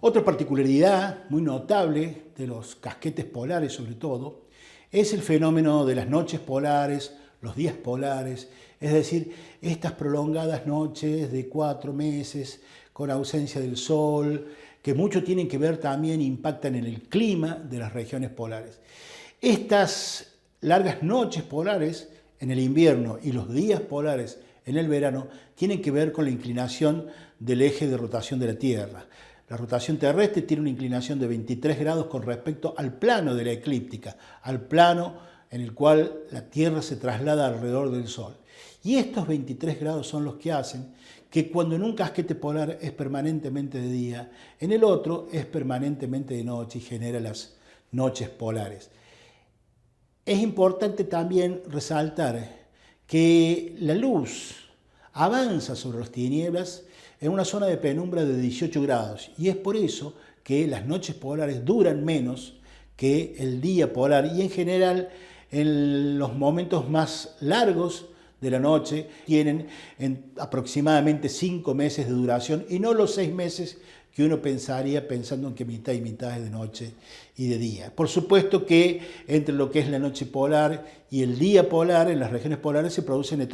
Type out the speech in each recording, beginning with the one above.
Otra particularidad muy notable de los casquetes polares sobre todo es el fenómeno de las noches polares, los días polares, es decir, estas prolongadas noches de 4 meses con ausencia del sol, que mucho tienen que ver también, impactan en el clima de las regiones polares. Estas largas noches polares en el invierno y los días polares en el verano tienen que ver con la inclinación del eje de rotación de la Tierra. La rotación terrestre tiene una inclinación de 23 grados con respecto al plano de la eclíptica, al plano en el cual la Tierra se traslada alrededor del Sol. Y estos 23 grados son los que hacen que cuando en un casquete polar es permanentemente de día, en el otro es permanentemente de noche y genera las noches polares. Es importante también resaltar que la luz avanza sobre las tinieblas en una zona de penumbra de 18 grados y es por eso que las noches polares duran menos que el día polar y en general en los momentos más largos de la noche tienen aproximadamente 5 meses de duración y no los 6 meses que uno pensaría pensando en que mitad y mitad es de noche y de día. Por supuesto que entre lo que es la noche polar y el día polar, en las regiones polares se producen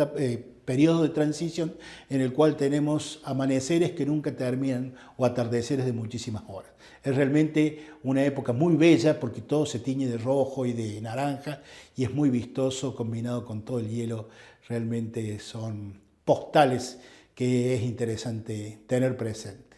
periodos de transición en el cual tenemos amaneceres que nunca terminan o atardeceres de muchísimas horas. Es realmente una época muy bella porque todo se tiñe de rojo y de naranja y es muy vistoso combinado con todo el hielo. Realmente son postales que es interesante tener presente.